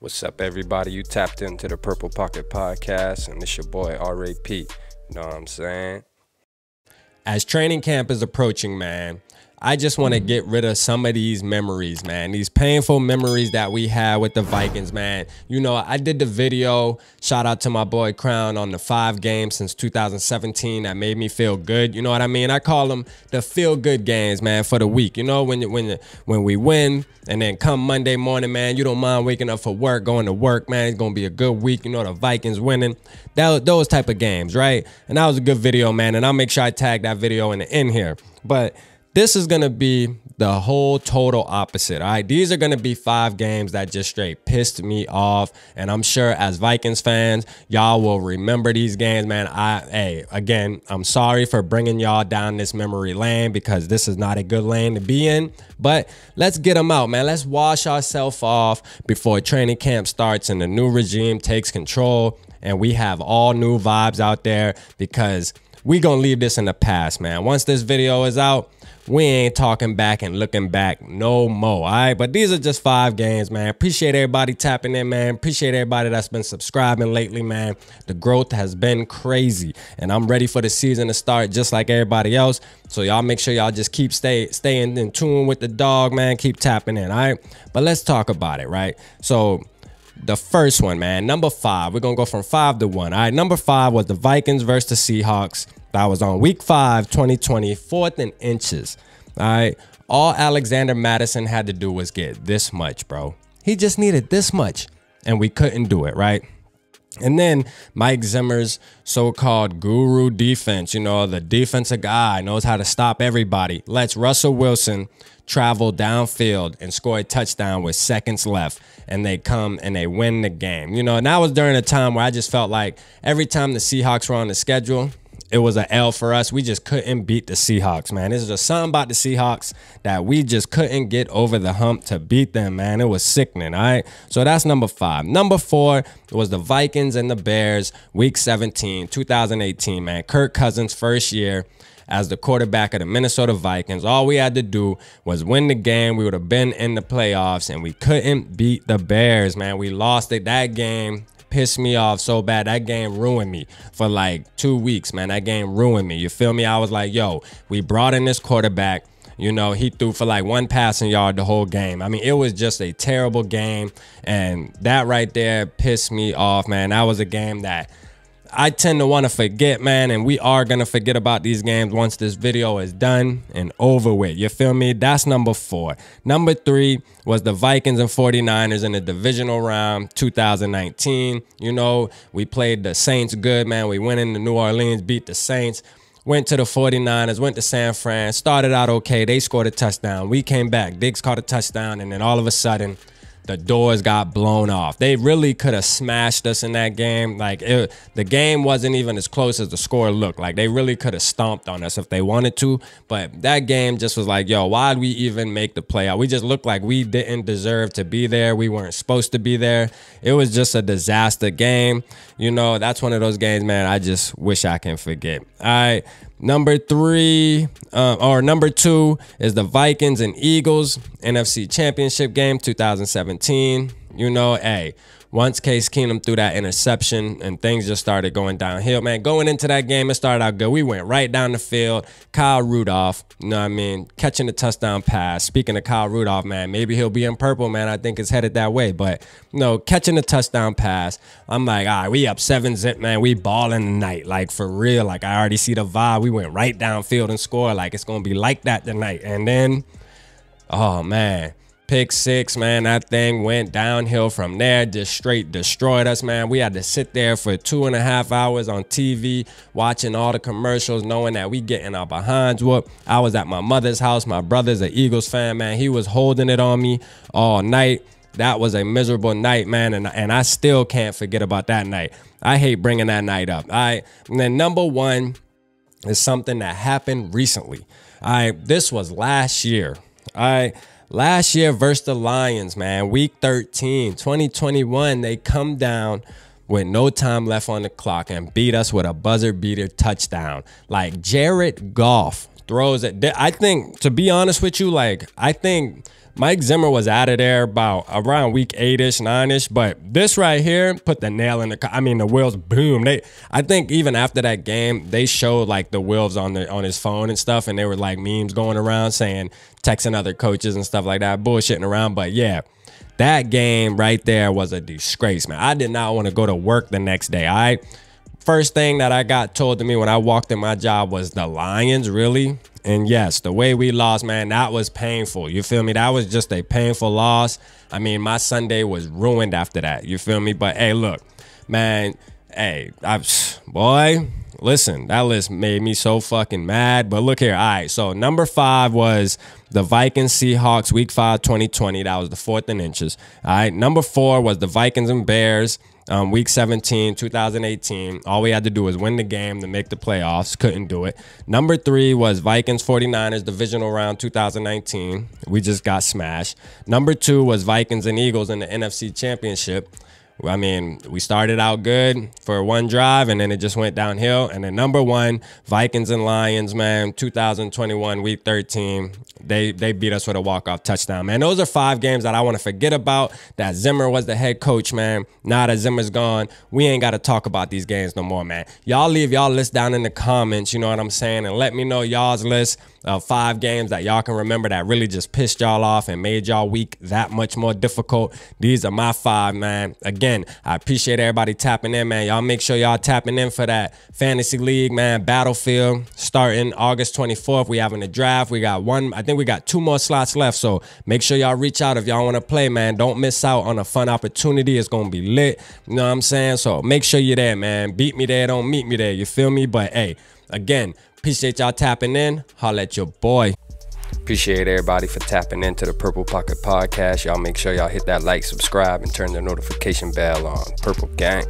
What's up, everybody? You tapped into the Purple Pocket Podcast, and it's your boy RAP. You know what I'm saying? As training camp is approaching, man, I just want to get rid of some of these memories, man. These painful memories that we had with the Vikings, man. You know, I did the video, shout out to my boy Crown, on the 5 games since 2017 that made me feel good. You know what I mean? I call them the feel-good games, man, for the week. You know, when we win, and then come Monday morning, man, you don't mind waking up for work, going to work, man. It's going to be a good week. You know, the Vikings winning. Those type of games, right? And that was a good video, man. And I'll make sure I tag that video in the end here. But this is going to be the whole total opposite, all right? These are going to be 5 games that just straight pissed me off. And I'm sure as Vikings fans, y'all will remember these games, man. Again, I'm sorry for bringing y'all down this memory lane because this is not a good lane to be in. But let's get them out, man. Let's wash ourselves off before training camp starts and the new regime takes control and we have all new vibes out there, because we gonna leave this in the past, man. Once this video is out, we ain't talking back and looking back no more, all right? But these are just 5 games, man. Appreciate everybody tapping in, man. Appreciate everybody that's been subscribing lately, man. The growth has been crazy, and I'm ready for the season to start just like everybody else. So y'all make sure y'all just keep staying in tune with the dog, man. Keep tapping in, all right? But let's talk about it, right? So the first one, man, number 5. We're going to go from 5 to 1. All right, number 5 was the Vikings versus the Seahawks. That was on week 5, 2020, 4th and inches. All right, all Alexander Mattison had to do was get this much, bro. He just needed this much, and we couldn't do it, right? And then Mike Zimmer's so-called guru defense, you know, the defensive guy knows how to stop everybody, lets Russell Wilson travel downfield and score a touchdown with seconds left, and they come and they win the game. You know, and that was during a time where I just felt like every time the Seahawks were on the schedule, it was an L for us. We just couldn't beat the Seahawks, man. There's just something about the Seahawks that we just couldn't get over the hump to beat them, man. It was sickening, all right? So that's number 5. Number 4 was the Vikings and the Bears, week 17, 2018, man. Kirk Cousins' first year as the quarterback of the Minnesota Vikings. All we had to do was win the game. We would have been in the playoffs, and we couldn't beat the Bears, man. We lost it. That game pissed me off so bad. That game ruined me for like 2 weeks, man. That game ruined me. You feel me? I was like, yo, we brought in this quarterback. You know, he threw for like 1 passing yard the whole game. I mean, it was just a terrible game, and that right there pissed me off, man. That was a game that I tend to want to forget, man, and we are going to forget about these games once this video is done and over with. You feel me? That's number 4. Number 3 was the Vikings and 49ers in the divisional round 2019. You know, we played the Saints good, man. We went into New Orleans, beat the Saints, went to the 49ers, went to San Fran, started out okay. They scored a touchdown. We came back. Diggs caught a touchdown, and then all of a sudden, the doors got blown off. They really could have smashed us in that game. Like, the game wasn't even as close as the score looked. Like, they really could have stomped on us if they wanted to. But that game just was like, yo, why'd we even make the playoff? We just looked like we didn't deserve to be there. We weren't supposed to be there. It was just a disaster game. You know, that's one of those games, man, I just wish I can forget. All right. Number 2 is the Vikings and Eagles NFC Championship game 2017. You know, hey, once Case Keenum threw that interception and things just started going downhill, man. Going into that game, it started out good. We went right down the field. Kyle Rudolph, you know what I mean, catching the touchdown pass. Speaking of Kyle Rudolph, man, maybe he'll be in purple, man. I think it's headed that way. But, you know, catching the touchdown pass, I'm like, all right, we up 7-zip, man. We balling tonight, like, for real. Like, I already see the vibe. We went right downfield and scored. Like, it's going to be like that tonight. And then, oh, man, pick 6, man. That thing went downhill from there. Just straight destroyed us, man. We had to sit there for 2.5 hours on TV watching all the commercials, knowing that we getting our behinds whooped. I was at my mother's house. My brother's an Eagles fan, man. He was holding it on me all night. That was a miserable night, man, and I still can't forget about that night. I hate bringing that night up. All right, and then number 1 is something that happened recently. All right, this was last year. All right. Last year versus the Lions, man, week 13, 2021, they come down with no time left on the clock and beat us with a buzzer beater touchdown. Like, Jared Goff throws it. I think, to be honest with you, like, I think Mike Zimmer was out of there about around week 8-ish, 9-ish. But this right here put the nail in the wheels, boom. I think even after that game, they showed like the wheels on his phone and stuff. And they were like memes going around saying, texting other coaches and stuff like that, bullshitting around. But yeah, that game right there was a disgrace, man. I did not want to go to work the next day. First thing that I got told to me when I walked in my job was the Lions, really? And yes, the way we lost, man, that was painful. You feel me? That was just a painful loss. I mean, my Sunday was ruined after that. You feel me? But hey, look, man, hey, boy, listen, that list made me so fucking mad. But look here. All right, so number 5 was the Vikings Seahawks week 5 2020. That was the 4th in inches. All right, number 4 was the Vikings and Bears. Week 17, 2018. All we had to do was win the game to make the playoffs. Couldn't do it. Number 3 was Vikings 49ers divisional round 2019. We just got smashed. Number 2 was Vikings and Eagles in the NFC Championship. I mean, we started out good for one drive, and then it just went downhill. And then number 1, Vikings and Lions, man, 2021, week 13. They beat us with a walk-off touchdown, man. Those are 5 games that I want to forget about, that Zimmer was the head coach, man. Now that Zimmer's gone, we ain't got to talk about these games no more, man. Y'all leave y'all list down in the comments, you know what I'm saying? And let me know y'all's list of 5 games that y'all can remember that really just pissed y'all off and made y'all week that much more difficult. These are my 5, man. Again, I appreciate everybody tapping in, man. Y'all make sure y'all tapping in for that fantasy league, man. Battlefield starting August 24th. We having a draft. We got I think we got 2 more slots left. So make sure y'all reach out if y'all want to play, man. Don't miss out on a fun opportunity. It's going to be lit. You know what I'm saying? So make sure you're there, man. Beat me there. Don't meet me there. You feel me? But hey, again, appreciate y'all tapping in. Holla at your boy. Appreciate everybody for tapping into the Purple Pocket Podcast. Y'all make sure y'all hit that like, subscribe, and turn the notification bell on. Purple Gang.